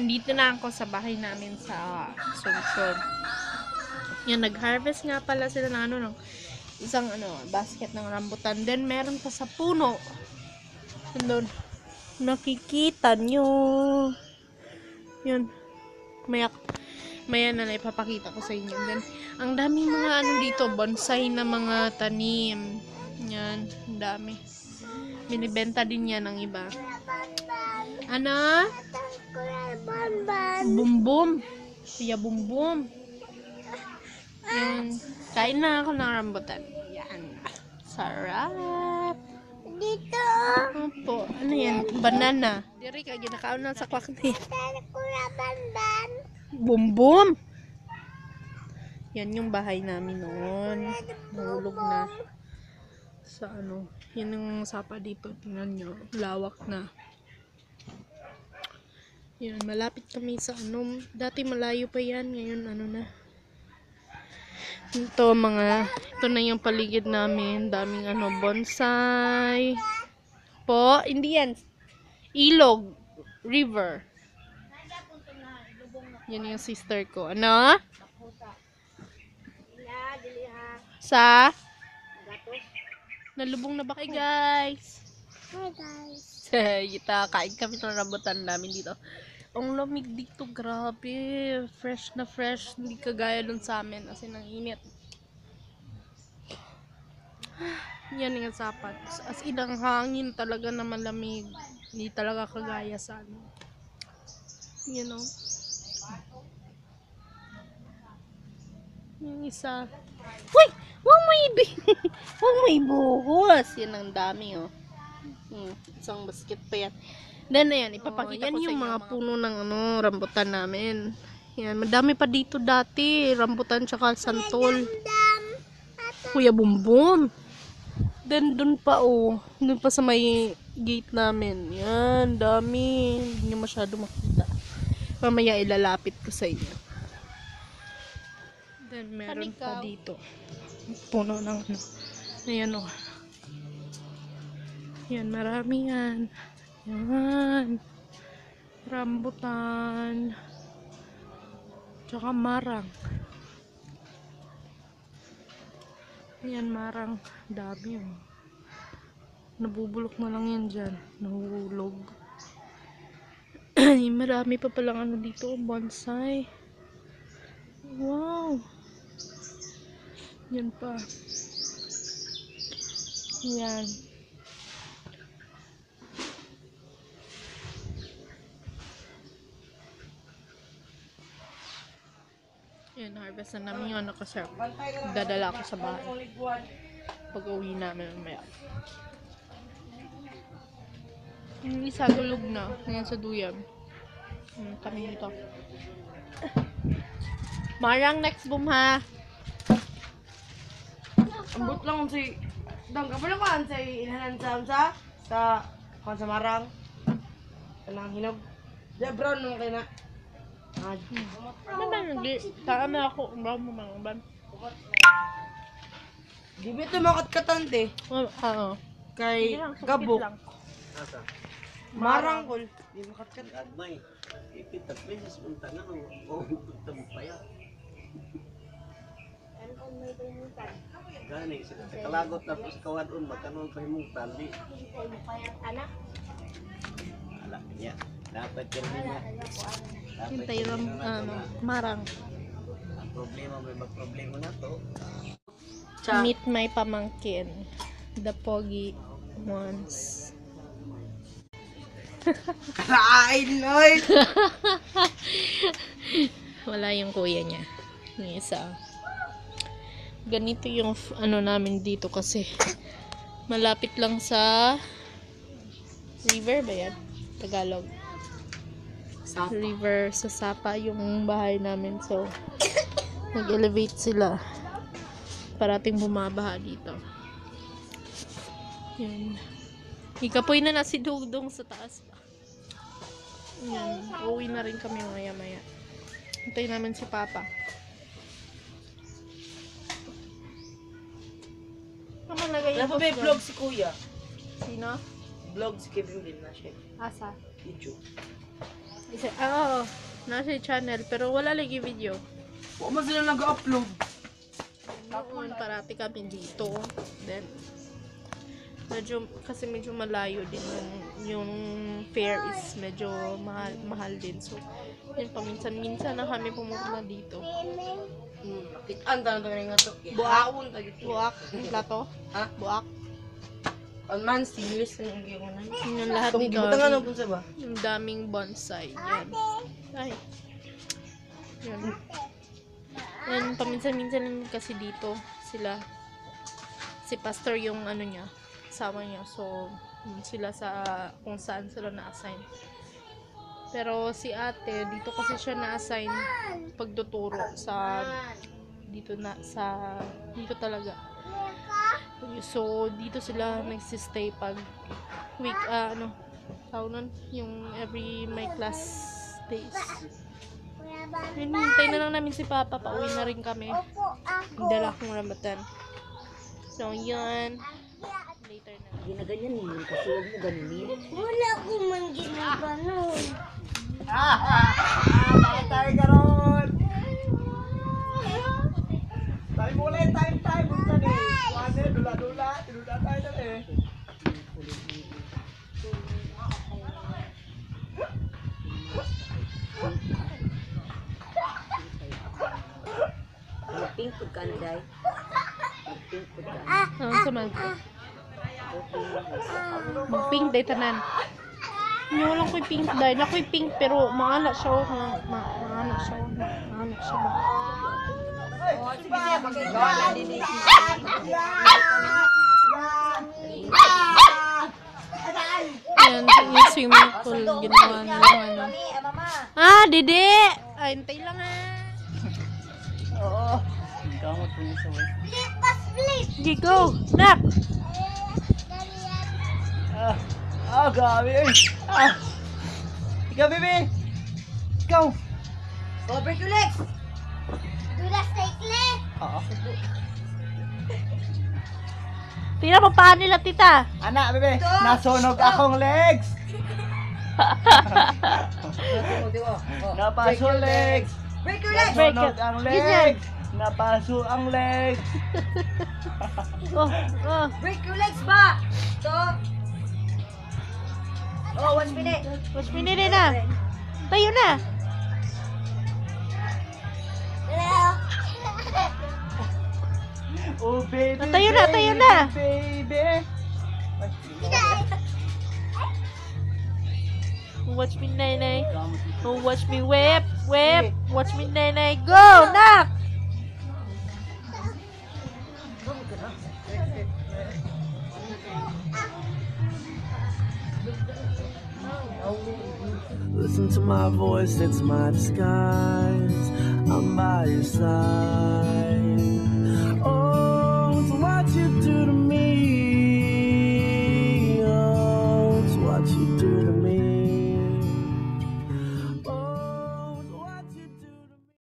nandito na ako sa bahay namin sa Sungsod. Yan, nag-harvest nga pala sila ng ng isang basket ng rambutan. Then, meron pa sa puno. Doon, nakikita nyo. Yun. Maya na ipapakita ko sa inyo. Then, ang daming mga dito, bonsai na mga tanim. Yan, ang dami. Binibenta din yan ng iba. Ano? Bumbum. Kuya Bumbum. Yan. Kain na ako ng rambutan. Yan. Sarap. Dito. Opo. Ano yan? Banana. Diri ka, ginakaon na sa kwak ni. Bumbum. Yan yung bahay namin noon. Nahulog na. Sa yan yung sapa dito. Tingnan nyo. Lawak na. Yan. Malapit kami sa dati malayo pa yan. Ngayon na. Ito na yung paligid namin. Daming bonsai. Po, hindi yan. Ilog. River. Yan yung sister ko. Ano? Sa? Nalubong na ba kayo, guys? Hi guys. Kain kami ng rambutan namin dito. Ang lamig dito, grabe. Fresh na fresh. Hindi kagaya dun sa amin. As in, ang init. Yan yung sapat. As in, ang hangin talaga na malamig. Hindi talaga kagaya sa you know. Yung isa. Uy! Huwag mo ibuhos. Yan ang dami, isang basket pa yan. Then, ayan, ipapakita ko sa inyo. Yan yung mga puno ng rambutan namin. Yan, madami pa dito dati. Rambutan tsaka santol. Kuya Bumbum. Then, dun pa, dun pa sa may gate namin. Yan, dami. Hindi nyo masyado makita. Mamaya ilalapit ko sa inyo. Then, meron pa dito. Puno ng ayan, Yan, marami yan. Yan. Rambutan. Tsaka marang. Yan, marang. Dami, Nabubulok na lang yan dyan. Nahuhulog. Marami pa palang dito. Bonsai. Wow. Yan pa. Yan. Yan, harvest na namin yung kasi dadala ako sa bahay pag uwi namin mamaya. Yung isa tulog na ngayon sa duyan. Kami dito. Marang next boom ha. Ambot lang si Dangga pala ko sa inahan sa marang. Kanang hinog. Di brown nung kaya na. Ano ba hindi? Taame ako. Brown mo mga ban. Di ba ito makatkatante? Oo. Kay Gabok. Marang kol. Di makatkat. Agmay. Ipitap beses punta na punta mo pa yan. Gani, sa kalagot na po sa kawadon, magkaroon pa himutan, di. Anak. Alak niya. Dapat yan niya. Hintay ram, marang. Ang problema, may magproblema na to. Meet my pamangkin. The pogi ones. Karain, oy! Wala yung kuya niya. Yung isa. Ganito yung namin dito kasi malapit lang sa river ba yan? Tagalog. Sapa. River sa Sapa yung bahay namin. So, nag-elevate sila. Parating bumabaha dito. Yan. Ikapoy na si Dugdong sa taas pa. Yan. Uwi na rin kami maya-maya. Hintayin namin si Papa. Wala pa may vlog si Kuya. Sino? Vlog si Kevin din na siya. Asa? YouTube. Oo, nasa channel, pero wala lagi video. Huwag man sila nag-upload. Noon, parati kami dito. Then, kasi medyo malayo din yung fare is medyo mahal din. So, yun, paminsan-minsan na kami pumunta dito. Kitaan ta na nga to. Buak. Buak. Buak, plato. Ha? Buak. On man, serious na yung giwan na. Yung lahat Itong nito. gibutangan na po sa ba? Yung daming bonsai. Yan. Ay. Yun. And paminsan-minsan lang kasi dito sila. Si pastor yung ano niya, kasama niya. So, sila sa kung saan sila na-assign. Pero si ate, dito kasi siya na-assign pagtuturo sa dito talaga. So, dito sila nagsistay pag week, tawag nun, yung every my class days. Hinintay na lang namin si Papa, pauwi na rin kami. Dala kong rambutan. So, yun. Later na. Ginaganyan mo kasi huwag mo ganunin. Wala ko man ginaganon. Tayo karon. Tayo muna, time. Bunta ni. Wane, dula. Dula tayo na eh. Mag-pink food ka na, Day. Mag-pink food ka na. Ano sa man? Mag-pink day tanan. Hindi walang ko'y pink day. Nako'y pink pero maana siya. Maana siya ba? Ayan, yung swimming pool ginawa nila ano. Dede! Ay, hintay lang Oo. Kamot po niya sa way. Sige, go! Nak! Grabe eh. Ikaw, bebe. Ikaw. Oh, break your legs! Dula cycle. Oo. Tira mo paan nila, tita! Anak, bebe. Nasunog akong legs. Napaso legs. Break your legs! Nasunog ang legs. Napaso ang legs. Oh. Break your legs ba? Stop! Oh, watch me next. Watch me na. Tayo na. Oh, baby. Tayo na. Baby. Watch me, Nay. Oh, watch me whip. Watch me, Nay. Go, nak! Listen to my voice, it's my disguise. I'm by your side.